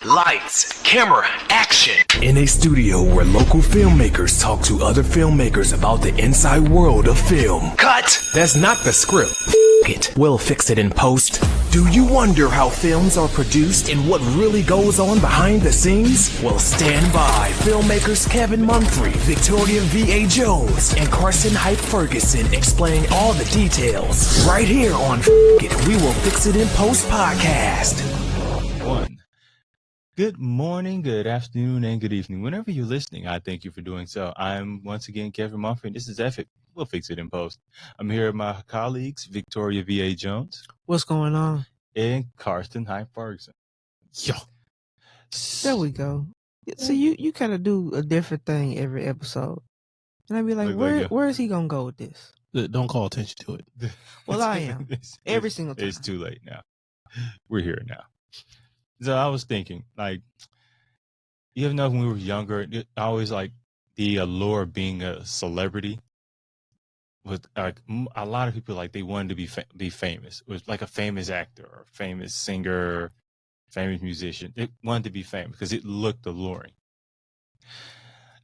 Lights, camera, action. In a studio where local filmmakers talk to other filmmakers about the inside world of film. Cut. That's not the script. It. We'll fix it in post. Do you wonder how films are produced and what really goes on behind the scenes? Well, stand by. Filmmakers Kevin Mumphrey, Victoria V.A. Jones, and Carson Hype Ferguson explain all the details. Right here on It. We Will Fix It in Post podcast. Good morning, good afternoon, and good evening. Whenever you're listening, I thank you for doing so. I'm once again Kevin Mumphrey, and this is F It. We'll fix it in post. I'm here with my colleagues, Victoria V.A. Jones. What's going on? And Carson Hype Ferguson. Yo. There we go. So you kind of do a different thing every episode. And I'd be like, where is he going to go with this? Don't call attention to it. Well, I am. Every single time. It's too late now. We're here now. So I was thinking, like, you ever know when we were younger, I always like the allure of being a celebrity. With like a lot of people, like they wanted to be famous. It was like a famous actor, or famous singer, famous musician. They wanted to be famous because it looked alluring.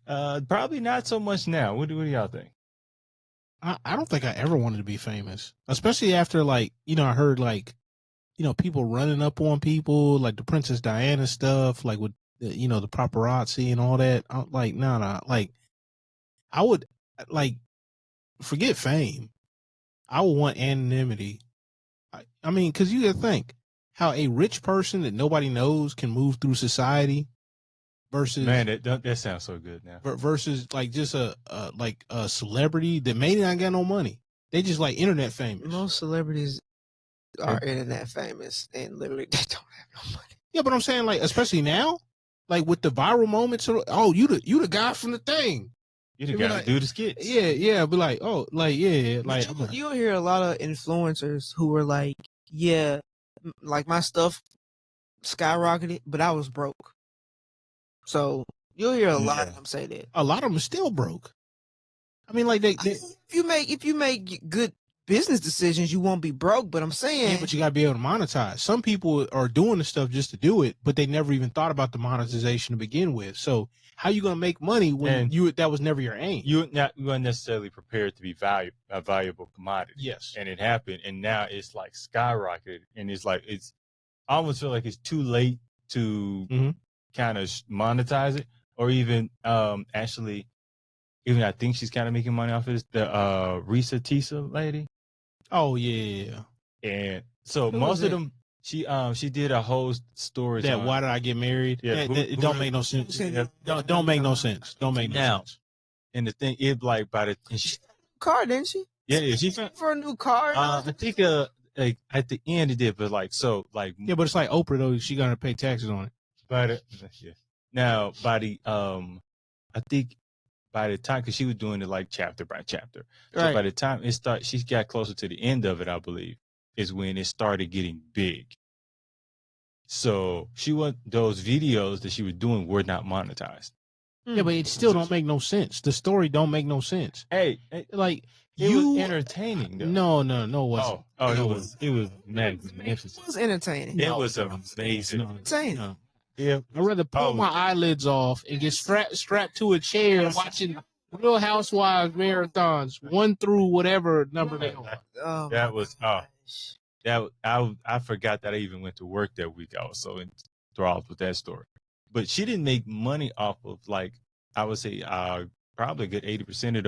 Probably not so much now. What do y'all think? I don't think I ever wanted to be famous, especially after I heard people running up on people, like the Princess Diana stuff, like with the paparazzi and all that. I'm like, nah. Like, I would forget fame. I would want anonymity. I mean, because you gotta think how a rich person that nobody knows can move through society versus that sounds so good now. Versus like just a celebrity that may not got no money. They just like internet famous. Most celebrities are internet famous and literally they don't have no money. Yeah, but I'm saying, like, especially now, like with the viral moments, you the guy from the thing. You the guy to do the skits. Yeah, but like, like you'll hear a lot of influencers who are like, yeah, like my stuff skyrocketed, but I was broke. So you'll hear a lot of them say that. A lot of them are still broke. I mean, like if you make good business decisions, you won't be broke, but I'm saying... Yeah, but you got to be able to monetize. Some people are doing the stuff just to do it, but they never even thought about the monetization to begin with. So how you going to make money when that was never your aim? You weren't necessarily prepared to be a valuable commodity. Yes. And it happened, and now it's like skyrocketed, and I almost feel like it's too late to kind of monetize it, or even actually, even I think she's kind of making money off of this, the Risa Tisa lady. Oh yeah, and so most of them, she did a whole story. That why did I get married? Yeah, it don't make no sense. Don't make no sense. Don't make no sense. And the thing is, like, car, didn't she? Yeah, she for a new car. I think like at the end it did, but like yeah, but it's like Oprah though. She gonna pay taxes on it. But now by the I think. By the time, because she was doing it like chapter by chapter, so by the time she got closer to the end of it, I believe, is when it started getting big. So those videos that she was doing were not monetized. Yeah, but it still don't make no sense. The story don't make no sense. Hey, like it was entertaining. Though. No, it wasn't. It was magnificent. It was entertaining. It was amazing. Entertaining. Yeah, I'd rather pull my eyelids off and get strapped to a chair watching Real Housewives marathons, 1 through whatever number they are. I forgot that I even went to work that week. I was so enthralled with that story. But she didn't make money off of, like, I would say probably a good 80% of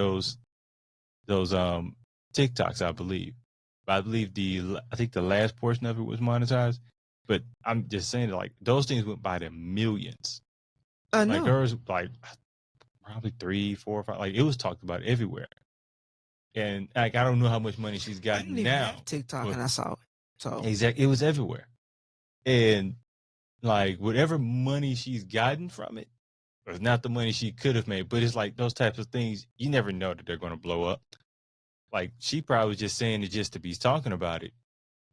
those TikToks, I believe. But I believe I think the last portion of it was monetized. But I'm just saying, like, those things went by the millions. I know. Like, hers, like, probably 3, 4, 5. Like, it was talked about everywhere. And, like, I don't know how much money she's gotten now. Have TikTok, and I saw it. So exactly, it was everywhere. And, like, whatever money she's gotten from it was not the money she could have made. But it's like those types of things, you never know that they're going to blow up. Like, she probably was just saying it just to be talking about it.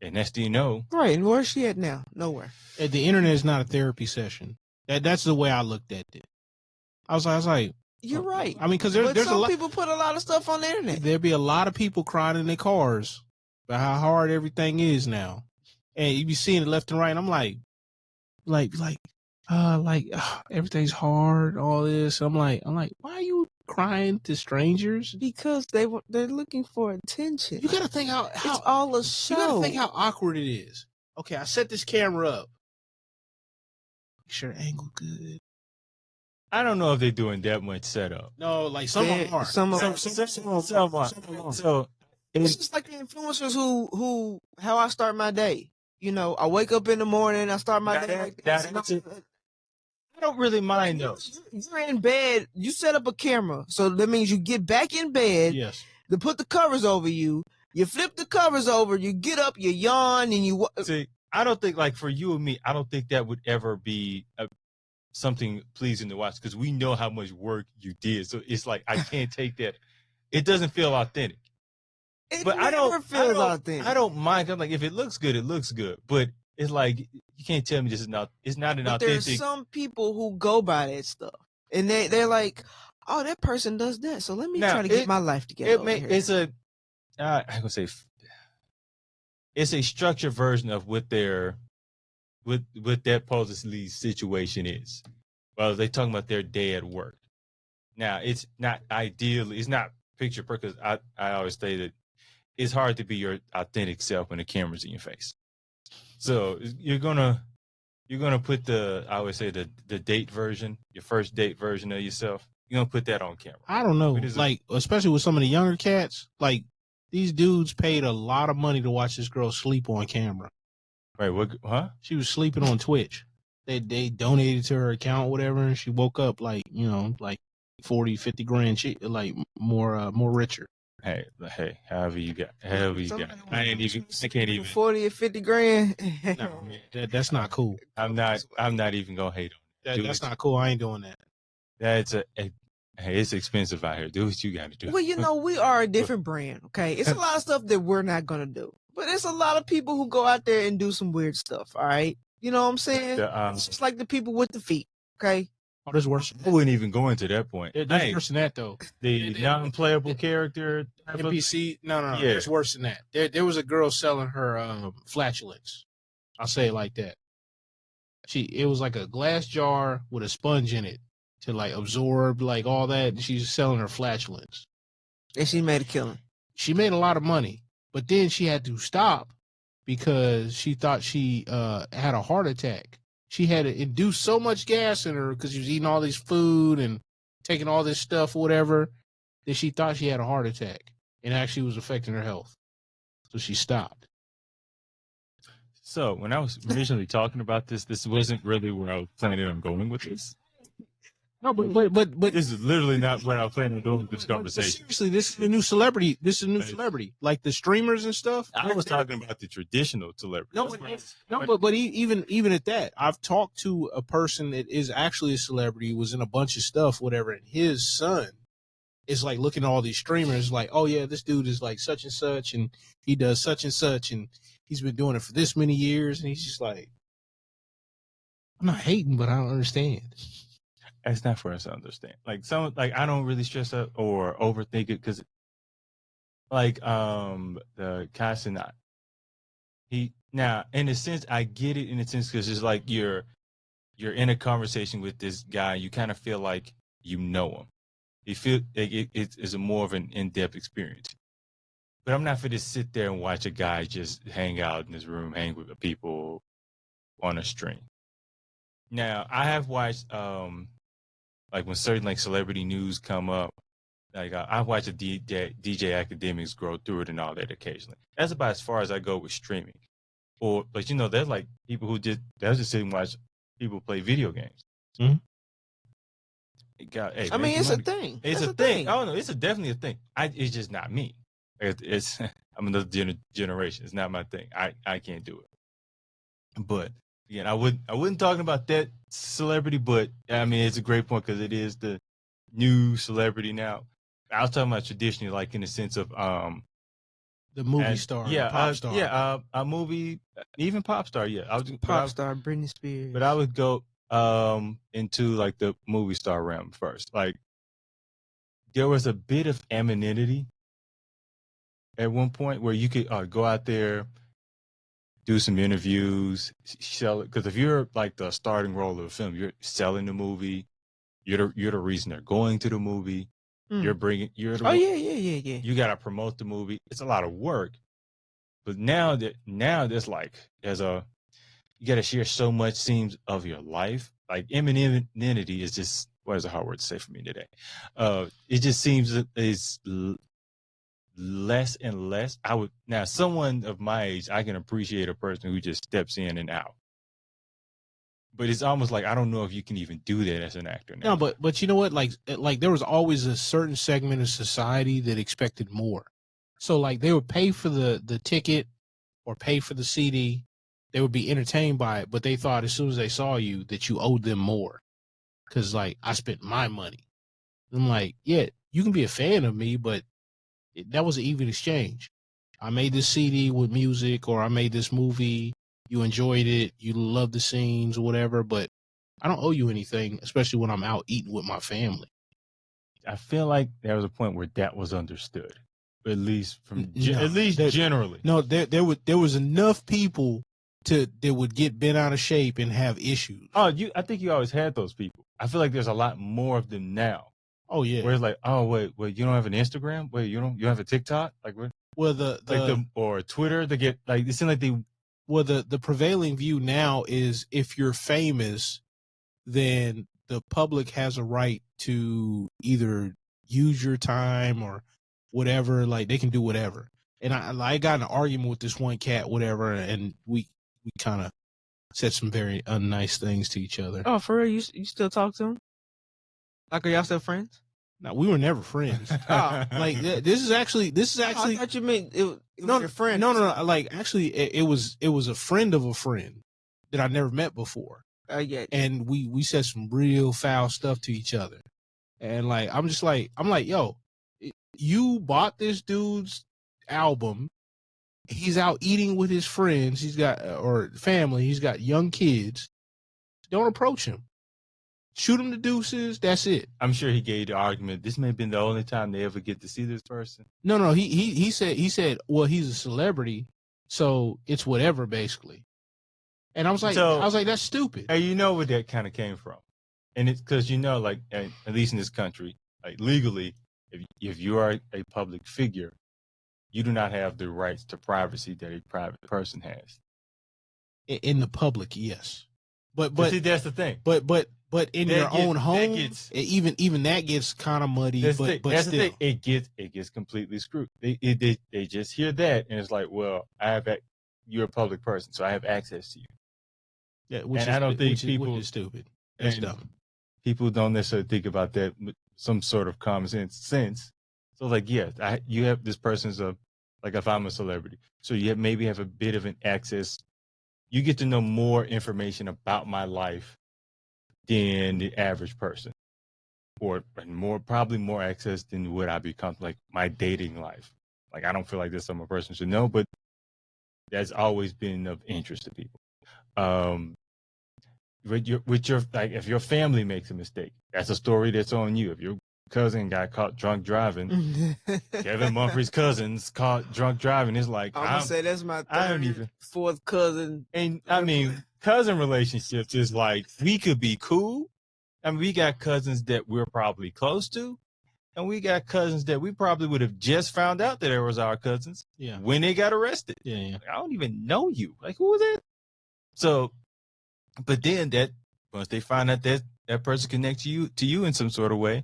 And next thing you know. Right. And where's she at now? Nowhere. The internet is not a therapy session. That's the way I looked at it. I was like, you're right. I mean, because there's a lot. People put a lot of stuff on the internet. There'd be a lot of people crying in their cars about how hard everything is now. And you be seeing it left and right. And I'm like, everything's hard, all this. I'm like, why are you crying to strangers? Because they're looking for attention. You gotta think how It's all a you show. gotta think how awkward it is. Okay, I set this camera up. Make sure the angle good. I don't know if they're doing that much setup. No, like some of them are. Some of them. So It's just like the influencers who how I start my day. You know, I wake up in the morning, I start my day like this. I don't really mind those. You're in bed, you set up a camera, so that means you get back in bed Yes. to put the covers over you. You flip the covers over, you get up, you yawn, and you. See, I don't think like for you and me, I don't think that would ever be something pleasing to watch because we know how much work you did. So it's like I can't take that. It doesn't feel authentic. But I don't feel authentic. I don't mind. I'm like, if it looks good, it looks good. But it's like you can't tell me this is not. It's not an But authentic. there's some people who go by that stuff, and they're like, "Oh, that person does that, so let me try to get my life together." It's a. I'm gonna say. It's a structured version of what their, what that supposedly situation is. Well, they talking about their day at work. Now it's not ideal. It's not picture perfect. Because I always say that it's hard to be your authentic self when the camera's in your face. So you're gonna put I always say the date version, your first date version of yourself. You're gonna put that on camera. I don't know, like especially with some of the younger cats, like these dudes paid a lot of money to watch this girl sleep on camera. Right? What? Huh? She was sleeping on Twitch. They donated to her account, whatever, and she woke up like 40, 50 grand, like more richer. Hey, however you got. I can't even. 40 or 50 grand. No, that's not cool. I'm not even gonna hate on it. That's not cool. I ain't doing that. Hey, it's expensive out here. Do what you got to do. Well, we are a different brand, okay? It's a lot of stuff that we're not going to do. But it's a lot of people who go out there and do some weird stuff, all right? You know what I'm saying? It's just like the people with the feet, okay? Oh, there's worse. I wouldn't even go into that point. There's worse than that, though. The non-playable character NPC. No. Yeah. There's worse than that. There was a girl selling her flatulence. I'll say it like that. It was like a glass jar with a sponge in it to like absorb like all that. And she's selling her flatulence. And she made a killing. She made a lot of money, but then she had to stop because she thought she had a heart attack. She had to induce so much gas in her because she was eating all this food and taking all this stuff or whatever that she thought she had a heart attack and actually was affecting her health. So she stopped. So when I was originally talking about this wasn't really where I was planning on going with this. No, but this is literally not where I was planning on going with this conversation. Seriously, this is a new celebrity. Like the streamers and stuff. I was talking about the traditional celebrity. But even at that, I've talked to a person that is actually a celebrity, was in a bunch of stuff, whatever, and his son is like looking at all these streamers like, oh yeah, this dude is like such and such, and he does such and such, and he's been doing it for this many years, and he's just like, I'm not hating, but I don't understand. It's not for us to understand. Like I don't really stress out or overthink it because, like, the Casanat, now in a sense I get it in a sense because it's like you're in a conversation with this guy, you kind of feel like you know him. You feel like it's a more of an in-depth experience. But I'm not for to sit there and watch a guy just hang out in his room, hang with people on a stream. Now I have watched like when certain like celebrity news come up, like I watch the DJ Academics grow through it and all that occasionally. That's about as far as I go with streaming. But there's like people who they'll just sit and watch people play video games. Mm-hmm. I mean, it's a thing. It's a thing. Oh no, it's definitely a thing. It's just not me. It's I'm another generation. It's not my thing. I can't do it. But again, I wouldn't talk about that celebrity, but I mean, it's a great point because it is the new celebrity now. I was talking about traditionally, like in the sense of the movie star, pop star, a movie, even pop star. Yeah, I was pop star, Britney Spears. But I would go into like the movie star realm first. Like there was a bit of anonymity at one point where you could go out there do some interviews, sell it. Because if you're like the starting role of a film, you're selling the movie. You're the reason they're going to the movie. You're the Oh yeah. you got to promote the movie. It's a lot of work. But now there's you got to share so much scenes of your life. Like anonymity is just, what is a hard word to say for me today? It just seems is less and less. Someone of my age, I can appreciate a person who just steps in and out. But it's almost like, I don't know if you can even do that as an actor now. No, but you know what? Like there was always a certain segment of society that expected more. So like they would pay for the ticket or pay for the CD. They would be entertained by it, but they thought as soon as they saw you that you owed them more. Cause like I spent my money. I'm like, yeah, you can be a fan of me, but that was an even exchange. I made this CD with music, or I made this movie. You enjoyed it. You love the scenes or whatever, but I don't owe you anything, especially when I'm out eating with my family. I feel like there was a point where that was understood, at least generally. No, there was enough people that would get bent out of shape and have issues. Oh, I think you always had those people. I feel like there's a lot more of them now. Oh yeah. Where it's like, oh wait, you don't have an Instagram? Wait, you have a TikTok? Like what? Well, or Twitter to get like, it seems like they. Well, the prevailing view now is if you're famous, then the public has a right to either use your time or whatever. Like they can do whatever. And I got in an argument with this one cat, whatever, and we kind of said some very unnice things to each other. Oh, for real? You still talk to him? Like, are y'all still friends? No, we were never friends. Like this is actually. I thought you meant it was your friend. No. Like actually, it was a friend of a friend that I never met before. Yeah. And we said some real foul stuff to each other. And like I'm like, yo, you bought this dude's album. He's out eating with his friends. He's got or family. He's got young kids. Don't approach him. Shoot him the deuces. That's it. I'm sure he gave the argument. This may have been the only time they ever get to see this person. No. He said, well, he's a celebrity, so it's whatever basically. And I was like, that's stupid. Hey, you know where that kind of came from, and it's because like at least in this country, like legally, if you are a public figure, you do not have the rights to privacy that a private person has. In the public, yes, but see, that's the thing. But in your own home, even that gets kind of muddy. But still, the thing. It gets completely screwed. They just hear that, and it's like, well, you're a public person, so I have access to you. Yeah, I don't think people is stupid. That's dumb. People don't necessarily think about that with some sort of common sense. So like, yeah, you have this person's like if I'm a celebrity, so you maybe have a bit of an access. You get to know more information about my life than the average person, probably more access than what I become, like my dating life. Like I don't feel like this some person should know, but that's always been of interest to people. With your like, if your family makes a mistake, that's a story that's on you. If your cousin got caught drunk driving, Kevin Mumphrey's cousins caught drunk driving, it's like I'm gonna say that's my fourth cousin. And I mean, cousin relationships is like, we could be cool. I mean, we got cousins that we're probably close to, and we got cousins that we probably would have just found out that it was our cousins when they got arrested. Yeah. Like, I don't even know you. Like, who was that? So, but then once they find out that person connects to you in some sort of way,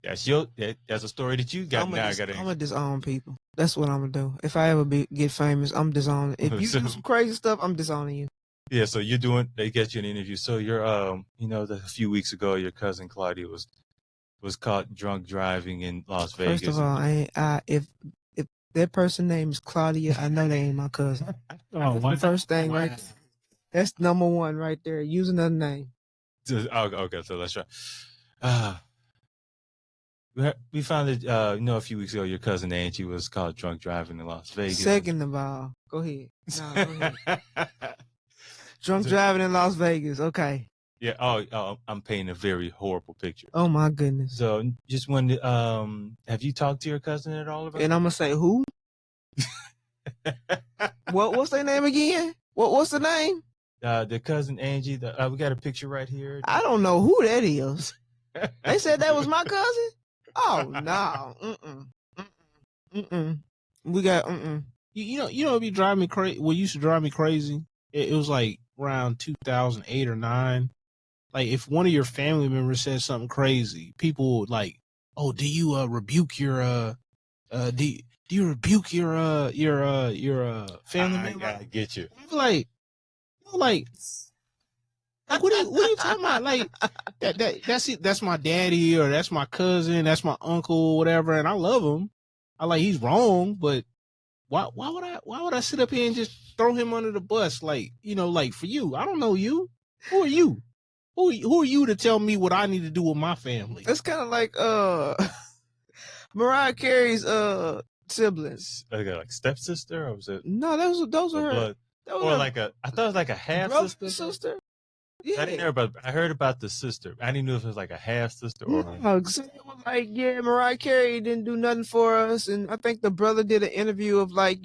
that's a story that you got. I'm gonna disown people. That's what I'm gonna do. If I ever get famous, I'm disowning. If you do some crazy stuff, I'm disowning you. Yeah, so they get you an interview. So you're, a few weeks ago, your cousin Claudia was caught drunk driving in Las Vegas. First of all, if that person's name is Claudia, I know they ain't my cousin. The first thing right there. That's number one right there. Use another name. Okay, so let's try. We found that, a few weeks ago, your cousin Angie was caught drunk driving in Las Vegas. Second of all, go ahead. No, go ahead. Drunk driving in Las Vegas. Okay. Yeah. Oh, I'm painting a very horrible picture. Oh my goodness. So just wanted, have you talked to your cousin at all about And I'm gonna say who? What's their name again? What's the name? The cousin Angie. We got a picture right here. I don't know who that is. They said that was my cousin. Oh no. We got You know, it'd be driving me crazy. What used to drive me crazy? It was like around 2008 or 9. Like if one of your family members said something crazy, people would like, "Oh, do you rebuke your do you rebuke your family member?" I get you. I'm like what are you talking about? Like that's my daddy or that's my cousin, that's my uncle, whatever, and I love him. I like he's wrong, but why would I sit up here and just throw him under the bus? Like, like for you, I don't know you. Who are you? Who are you to tell me what I need to do with my family? It's kind of like Mariah Carey's siblings. Like stepsister, or was it? No, those are her. Blood? Or like I thought it was like a half sister. Yeah. I heard about the sister. I didn't know if it was like a half sister or. No, it was like, yeah, Mariah Carey didn't do nothing for us, and I think the brother did an interview of like,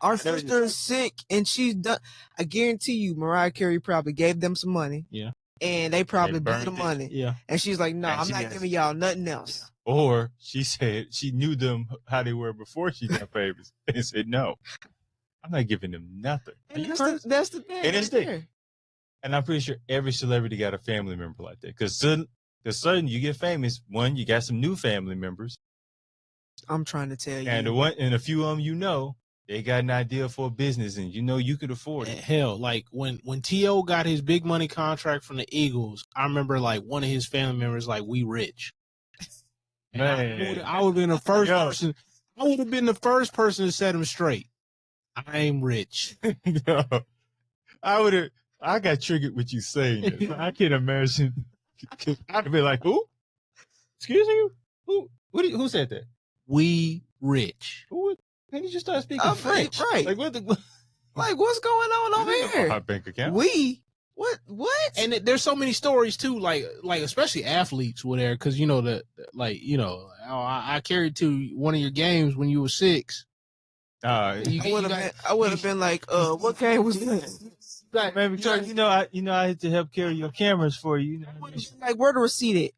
our sister is sick and she's done. I guarantee you, Mariah Carey probably gave them some money. Yeah. And they probably blew the it. money. Yeah. And she's like, no, And I'm she not has- giving y'all nothing else. Or she said she knew them how they were before she got favors, and said no, I'm not giving them nothing. And that's the thing. It is right the- there. And I'm pretty sure every celebrity got a family member like that. Because sudden you get famous, one, you got some new family members, I'm trying to tell you. and a few of them, they got an idea for a business, and you could afford it. Hell, like when T.O. got his big money contract from the Eagles, I remember like one of his family members like, "We rich." And Man. I would have been the first Yo. person. I would have been the first person to set him straight. I'm rich. No, I got triggered with you saying this. I can't imagine. I'd be like, who? Excuse me? Who said that? We rich. Who? Then you just start speaking Oh, French. right. Like, what the? Like, what's going on over here? Our bank account. What? And there's so many stories too, like especially athletes, whatever, because I carried to one of your games when you were 6. Uh, I would have been like, what game was that? man, because I had to help carry your cameras for you. Like, where the receipt at?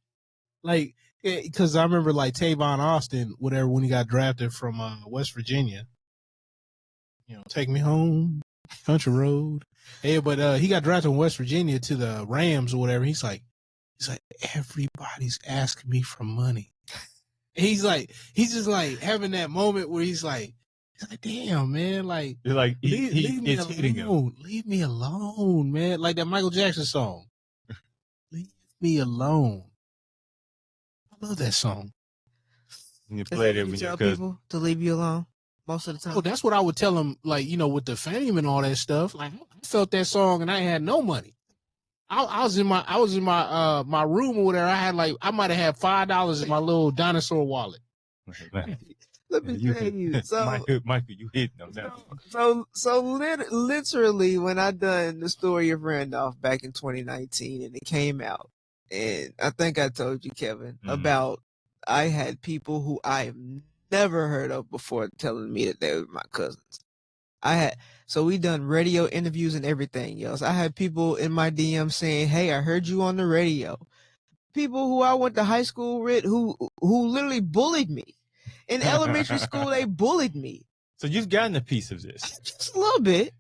Like, because I remember like Tavon Austin, whatever, when he got drafted from West Virginia. Take me home, country road. Hey, but he got drafted from West Virginia to the Rams or whatever. He's like, everybody's asking me for money. He's just like having that moment where he's like, damn, man, like, You're like, leave me it's hitting him. alone. Leave me alone, man. Like that Michael Jackson song. Leave me alone. I love that song. You play it You when tell your cousin. people to leave you alone most of the time. Oh, that's what I would tell him, like, with the fame and all that stuff. Like, I felt that song and I had no money. I was in my my room or whatever. I might have had $5 in my little dinosaur wallet. Let me tell you. So, Michael, you hitting them now. Literally, when I done the story of Randolph back in 2019, and it came out, and I think I told you, Kevin, about I had people who I've never heard of before telling me that they were my cousins. So we done radio interviews and everything else. I had people in my DM saying, "Hey, I heard you on the radio." People who I went to high school with who literally bullied me. In elementary school, they bullied me. So you've gotten a piece of this. Just a little bit.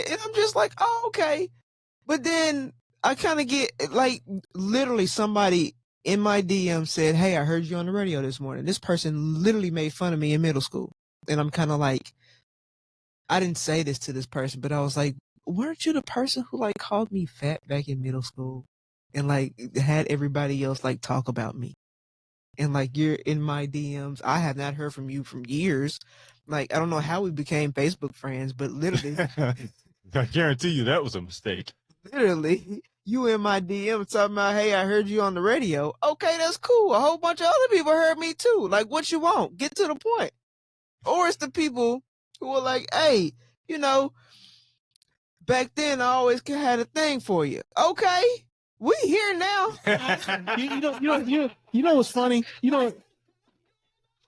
And I'm just like, oh, okay. But then I kind of get like literally somebody in my DM said, "Hey, I heard you on the radio this morning." This person literally made fun of me in middle school. And I'm kind of like, I didn't say this to this person, but I was like, weren't you the person who like called me fat back in middle school and like had everybody else like talk about me? And like, you're in my DMs. I have not heard from you from years. Like, I don't know how we became Facebook friends, but literally, I guarantee you that was a mistake. literally, you in my DM talking about, "Hey, I heard you on the radio." Okay, that's cool. A whole bunch of other people heard me too. Like, what you want? Get to the point. Or it's the people who are like, "Hey, back then I always had a thing for you." Okay, we here now. You know what's funny?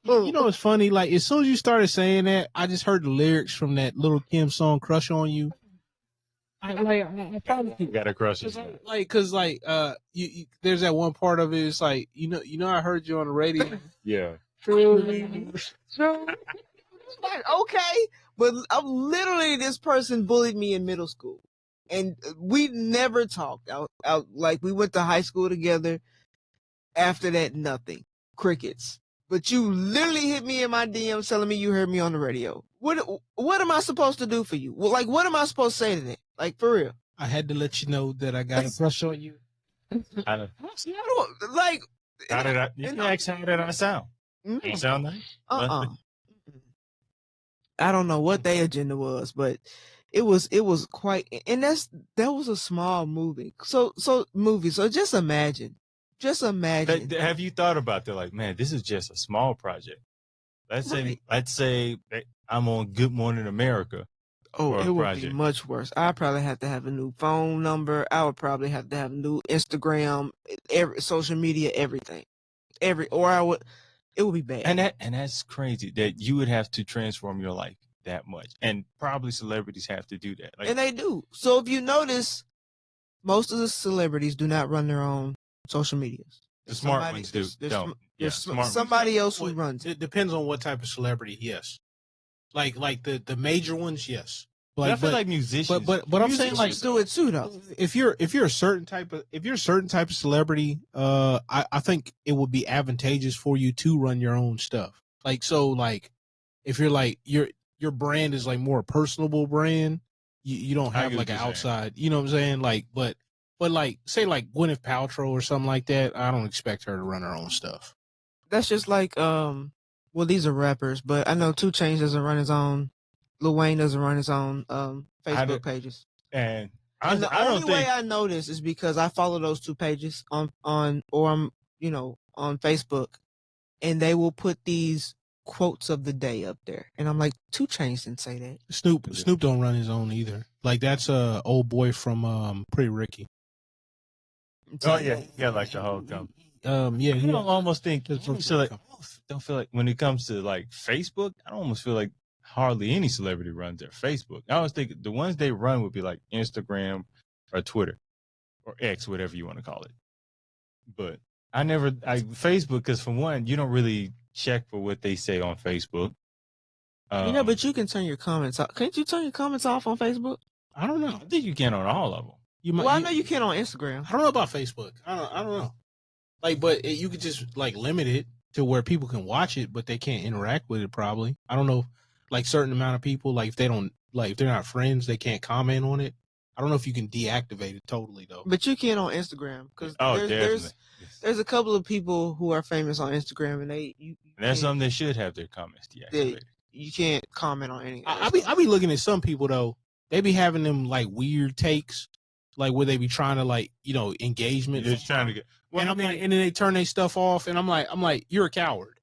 You know what's funny? Like as soon as you started saying that, I just heard the lyrics from that Little Kim song "Crush on You." I probably got a crush. on you. cause you there's that one part of it. It's like I heard you on the radio. Yeah. Like, okay, but I'm literally this person bullied me in middle school, and we never talked out like we went to high school together. After that, nothing, crickets. But you literally hit me in my DMs telling me you heard me on the radio. What am I supposed to do for you? Well, like, what am I supposed to say to that? Like, for real? I had to let you know that I got a crush on you. Like, How did I? You can ask how did I sound? I sound nice. I don't know what their agenda was, but it was quite, and that was a small movie. So just imagine. Have you thought about that? Like, man, this is just a small project. Let's say I'm on Good Morning America. Oh, it would be much worse. I'd probably have to have a new phone number. I would probably have to have a new Instagram, every social media, everything. It would be bad. And that's crazy that you would have to transform your life that much. And probably celebrities have to do that. Like, and they do. So if you notice, most of the celebrities do not run their own social medias. The smart ones do. There's somebody else who runs. It depends on what type of celebrity. Yes, like the major ones. Yes, but I feel like musicians. But I'm saying like do it too though. If you're a certain type of celebrity, I think it would be advantageous for you to run your own stuff. Like if you're like your brand is like more a personable brand, you don't have like an outside. You know what I'm saying? Like But like, say like Gwyneth Paltrow or something like that, I don't expect her to run her own stuff. That's just like, well, these are rappers, but I know 2 Chainz doesn't run his own. Lil Wayne doesn't run his own Facebook pages. And the only way I know this is because I follow those 2 pages on Facebook, and they will put these quotes of the day up there, and I'm like, 2 Chainz didn't say that. Snoop don't run his own either. Like that's old boy from Pretty Ricky. Oh yeah, like the whole company. Yeah, you don't almost think don't feel like when it comes to like Facebook, I don't almost feel like hardly any celebrity runs their Facebook. I always think the ones they run would be like Instagram or Twitter or X, whatever you want to call it. But Facebook, because for one, you don't really check for what they say on Facebook. But you can turn your comments off. Can't you turn your comments off on Facebook? I don't know. I think you can on all of them. I know you can on Instagram. I don't know about Facebook. I don't know. Like, but you could just like limit it to where people can watch it, but they can't interact with it. Probably. I don't know. Like certain amount of people, like if they're not friends, they can't comment on it. I don't know if you can deactivate it totally though. But you can on Instagram because there's a couple of people who are famous on Instagram, and that's something they should have their comments deactivated. You can't comment on anything. I be looking at some people though. They be having them like weird takes. Like where they be trying to like, engagement. Just trying to get, and I'm like, and then they turn their stuff off, and I'm like, you're a coward,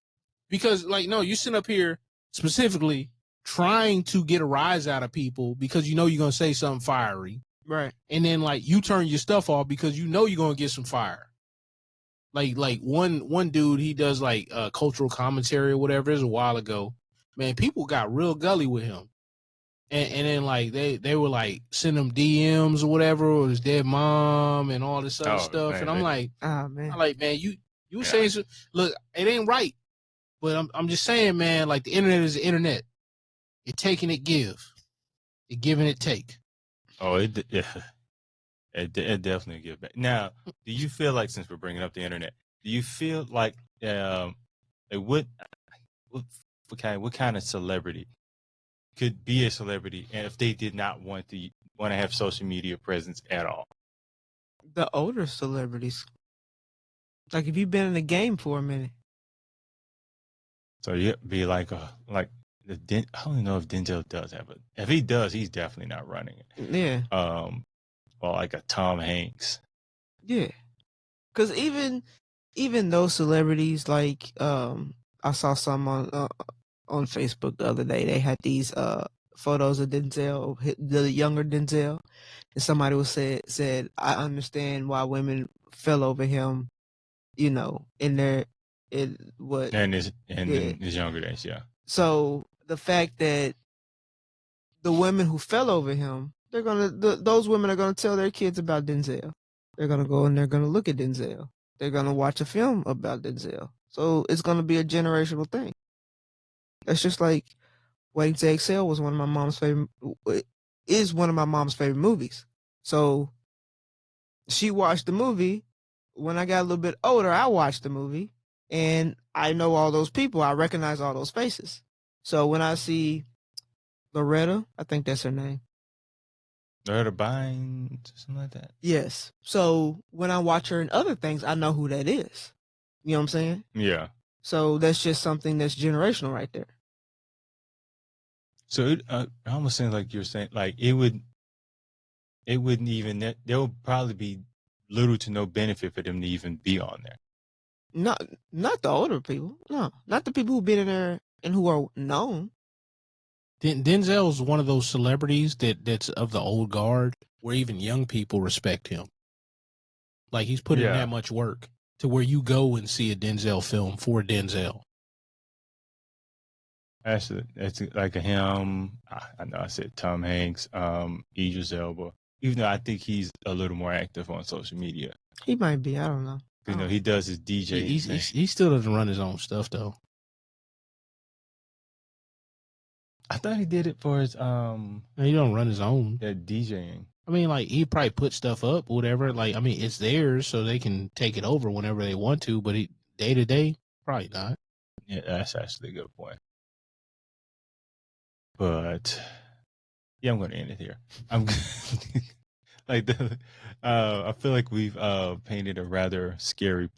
because like, no, you sit up here specifically trying to get a rise out of people because you're gonna say something fiery, right? And then like you turn your stuff off because you're gonna get some fire. Like one dude, he does like cultural commentary or whatever. It was a while ago, man. People got real gully with him. And then like they were like send him DMs or whatever, or his dead mom and all this other stuff. Man, and I'm like, oh man, you were saying, look, it ain't right, but I'm just saying, man, like the internet is the internet. It take and it give, it give and it take. Oh, it definitely give back. Now, do you feel like, since we're bringing up the internet, do you feel like what kind of celebrity could be a celebrity, and if they did not want to have social media presence at all? The older celebrities, like if you've been in the game for a minute. So you'd be like I don't know if Denzel does have it. If he does, he's definitely not running it. Yeah. Well, like a Tom Hanks. Yeah, because even those celebrities, like I saw some on Facebook the other day. They had these photos of Denzel, the younger Denzel, and somebody was said, I understand why women fell over him, in their And in his younger days, yeah. So the fact that the women who fell over him, those women are gonna tell their kids about Denzel. They're gonna go and they're gonna look at Denzel. They're gonna watch a film about Denzel. So it's gonna be a generational thing. It's just like Waiting to Exhale was one of my mom's favorite. Is one of my mom's favorite movies. So she watched the movie. When I got a little bit older, I watched the movie, and I know all those people. I recognize all those faces. So when I see Loretta, I think that's her name. Loretta Bynes, something like that. Yes. So when I watch her in other things, I know who that is. You know what I'm saying? Yeah. So that's just something that's generational right there. So it almost seems like you're saying, like it wouldn't even, there would probably be little to no benefit for them to even be on there. Not the older people. No, not the people who've been in there and who are known. Denzel's one of those celebrities that's of the old guard where even young people respect him. Like he's put in that much work to where you go and see a Denzel film for Denzel. That's like a him. I know I said Tom Hanks, Idris Elba. Even though I think he's a little more active on social media. He might be. I don't know. You know, he does his DJ. He still doesn't run his own stuff though. I thought he did it for his He don't run his own. That DJing. I mean, like he probably put stuff up, whatever. Like, I mean, it's theirs, so they can take it over whenever they want to. But day to day, probably not. Yeah, that's actually a good point. But yeah, I'm going to end it here. I'm like I feel like we've painted a rather scary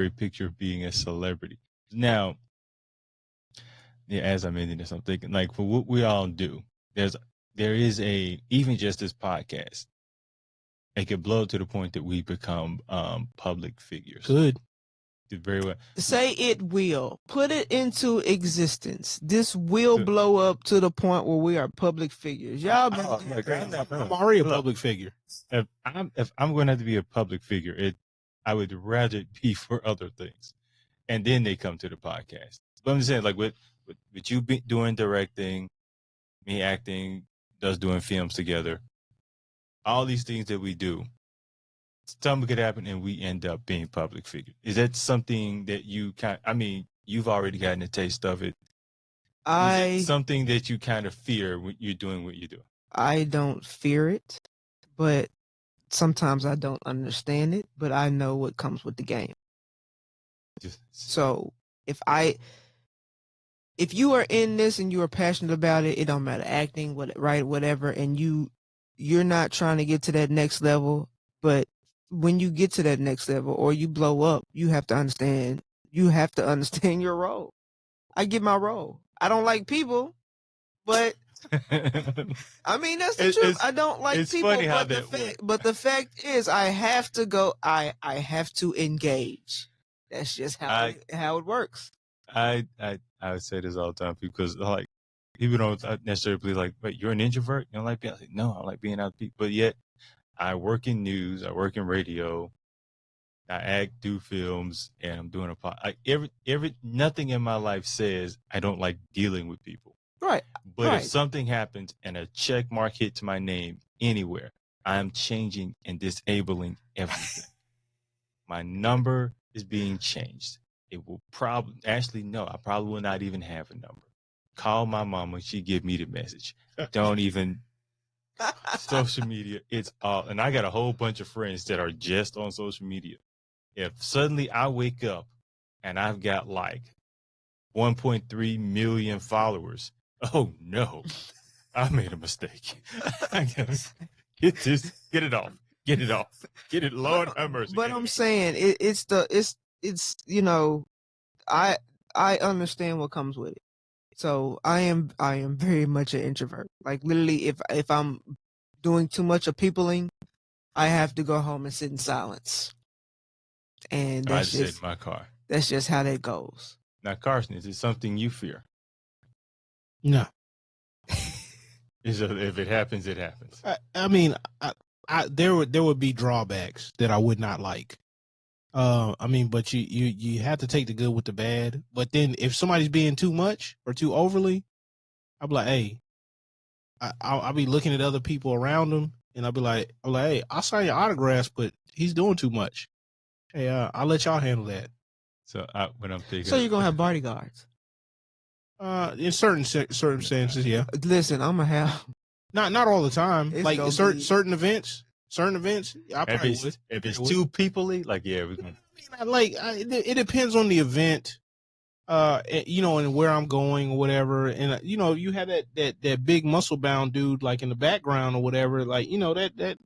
picture of being a celebrity. Now, yeah, as I mentioned this, I'm thinking like for what we all do, there is even just this podcast, it could blow to the point that we become public figures. Good. Did very well. Say it will. Put it into existence. This will blow up to the point where we are public figures. Y'all I'm already a public figure. If I'm going to have to be a public figure, I would rather it be for other things. And then they come to the podcast. But I'm just saying, like with you doing directing, me acting, us doing films together, all these things that we do, something could happen and we end up being public figures. Is that something that you've already gotten a taste of it? Is it something that you kind of fear when you're doing what you do? I don't fear it, but sometimes I don't understand it, but I know what comes with the game. So if you are in this and you are passionate about it, it don't matter, acting, whatever, and you're not trying to get to that next level, but when you get to that next level or you blow up, you have to understand your role. I get my role. I don't like people, but I mean, that's the truth. I don't like people, but the fact is I have to go. I have to engage. That's just how it works. I would say this all the time because like people don't necessarily believe like, wait, you're an introvert? You don't like being? I say, no, I like being out with people, but yet I work in news, I work in radio, I act, do films, and I'm doing nothing in my life says I don't like dealing with people. Right. But if something happens and a check mark hit to my name anywhere, I'm changing and disabling everything. My number is being changed. It will I probably will not even have a number. Call my mama, she give me the message. Don't even social media, it's all, and I got a whole bunch of friends that are just on social media. If suddenly I wake up and I've got like 1.3 million followers, oh no, I made a mistake. I gotta get it off, Lord have mercy. But I'm saying it's you know, I understand what comes with it. So I am very much an introvert. Like literally, if I'm doing too much of peopling, I have to go home and sit in silence. And I sit in my car. That's just how that goes. Now, Carson, is it something you fear? No. If it happens, it happens. I mean, there would be drawbacks that I would not like. I mean, but you have to take the good with the bad. But then if somebody's being too much or too overly, I'll be like, hey, I'll be looking at other people around him, and I'll be like, hey, I'll sign your autographs, but he's doing too much. Hey, I'll let y'all handle that. So when I'm thinking, So you're gonna have bodyguards? In certain circumstances, yeah. Listen, I'm gonna have. Not all the time. It's Like gonna certain be- events, I if probably it's, would. if it's I would. too people-y, like we're gonna. It depends on the event, and where I'm going or whatever. And you have that big muscle bound dude like in the background or whatever. Like that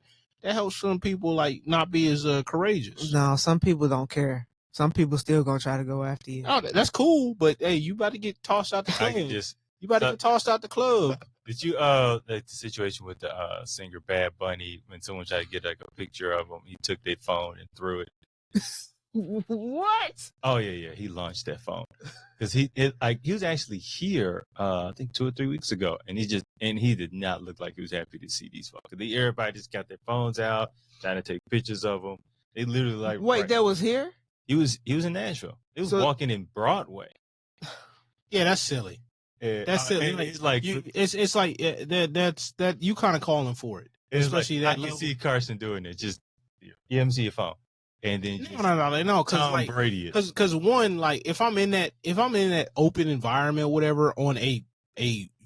helps some people like not be as courageous. No, some people don't care. Some people still gonna try to go after you. Oh, that's cool, but hey, you about to get tossed out the I club. can just. You about to get tossed out the club. Did you like the situation with the singer Bad Bunny when someone tried to get like a picture of him? He took their phone and threw it. What? Oh yeah, he launched that phone because he was actually here I think 2 or 3 weeks ago, and he did not look like he was happy to see these fuckers. Everybody just got their phones out trying to take pictures of them. They literally like Wait, that was here? he was in Nashville. He was So- walking in Broadway. Yeah, that's silly. That's silly. and it's like It's like that's you kind of calling for it, it's especially like, that. I can level. see Carson doing it. Just see your phone, and then just No, because Tom like Brady is. because one, like if I'm in that open environment or whatever on a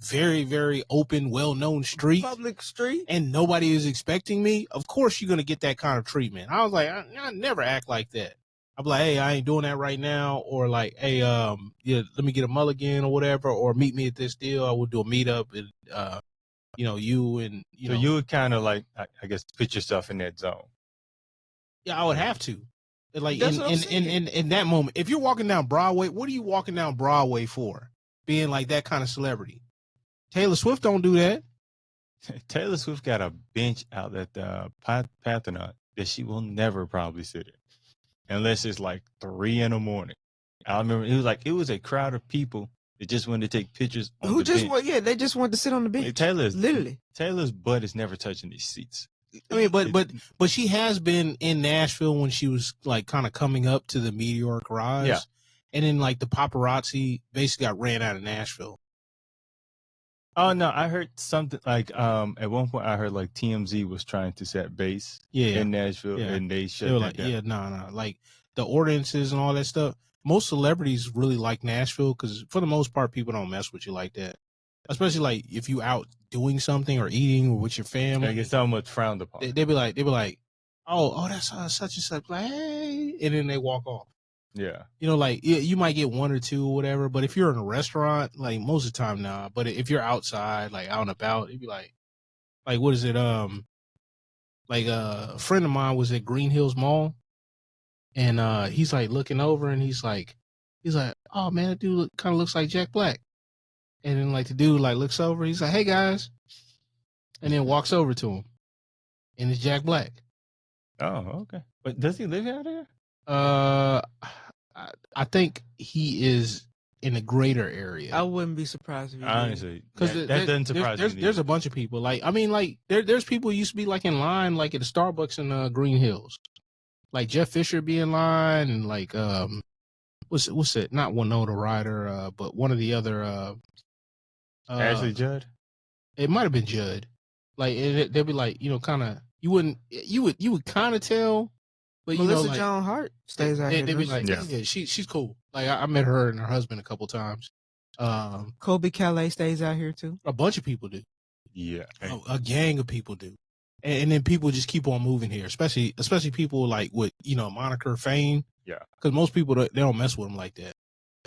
very, very open, well known street Public street? and nobody is expecting me, of course you're gonna get that kind of treatment. I was like, I never act like that. I'm like, hey, I ain't doing that right now, or like, hey, yeah, let me get a mulligan or whatever, or meet me at this deal. I will do a meetup and you and So you would kind of like, I guess, put yourself in that zone. yeah, I would have to. Like That's what I'm saying. in that moment, if you're walking down Broadway, what are you walking down Broadway for? Being like that kind of celebrity. Taylor Swift don't do that. Taylor Swift got a bench out at the Parthenon that she will never probably sit in, unless it's like 3 a.m. I remember it was a crowd of people that just wanted to take pictures. On Who the just bench. want? Yeah, they just want to sit on the bench. Like, Literally. Taylor's butt is never touching these seats. I mean, but she has been in Nashville when she was like kind of coming up to the meteoric rise. Yeah. And then like the paparazzi basically got ran out of Nashville. Oh no, I heard something like at one point I heard like TMZ was trying to set base Yeah. in Nashville Yeah. and they shut They were that like, down. yeah, no. Like the ordinances and all that stuff. Most celebrities really like Nashville because for the most part, people don't mess with you like that. Especially like if you out doing something or eating or with your family. Like it's so much frowned upon. They'd be like, oh, that's such and such. Like, hey, and then they walk off. Yeah. Like you might get one or two or whatever, but if you're in a restaurant, like most of the time, nah. But if you're outside, like out and about, it'd be like what is it? Like a friend of mine was at Green Hills Mall, and he's like looking over, and he's like, oh man, that dude kind of looks like Jack Black. And then like the dude like looks over, he's like, hey guys, and then walks over to him, and it's Jack Black. Oh, okay. But does he live out there? I think he is in a greater area. I wouldn't be surprised if you did. Honestly, Because that doesn't surprise me. There's a bunch of people. Like I mean, like there's people who used to be like in line, like at the Starbucks in Green Hills. Like Jeff Fisher be in line, and like what's it? Not Winona Ryder, but one of the other. Ashley Judd. It might have been Judd. Like they'd be like, kind of. You would kind of tell, but Melissa like, Joan Hart stays out here. they'd be doesn't like, she? yeah, she's cool. Like I met her and her husband a couple times. Kobe Calais stays out here too. A bunch of people do. Yeah. A gang of people do, and then people just keep on moving here, especially people like with moniker fame. Yeah, because most people they don't mess with them like that.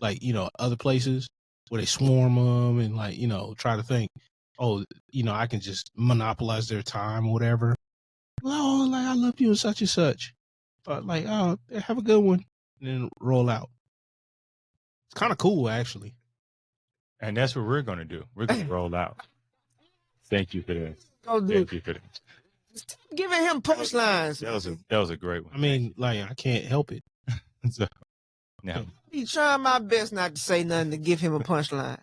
Like other places where they swarm them and like try to think, oh, I can just monopolize their time or whatever. Oh, like I love you and such. Like, oh, have a good one, and then roll out. It's kind of cool actually. And that's what we're gonna do. We're gonna roll out. Thank you for that. Go do. Thank you for that. Giving him punchlines. That was a great one. I mean, like I can't help it. So, now, Be trying my best not to say nothing to give him a punchline.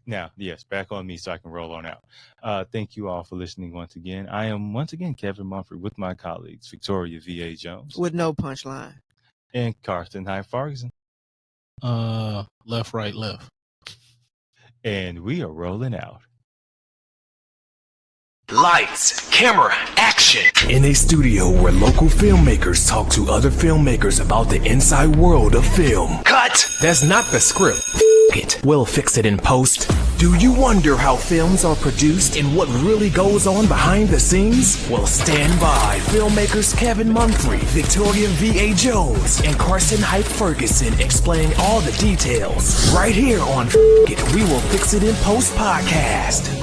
Now, yes, back on me so I can roll on out. Thank you all for listening once again. I am once again Kevin Mumford with my colleagues Victoria V.A. Jones With no punchline. and Carson Hyde Ferguson. Left, right, left. And we are rolling out. Lights, camera, action. In a studio where local filmmakers talk to other filmmakers about the inside world of film. Cut. That's not the script. It. We'll fix it in post. Do you wonder how films are produced and what really goes on behind the scenes? Well, stand by. Filmmakers Kevin Mumphrey, Victoria V.A. Jones, and Carson Hype Ferguson explain all the details. Right here on It. We Will Fix It in Post podcast.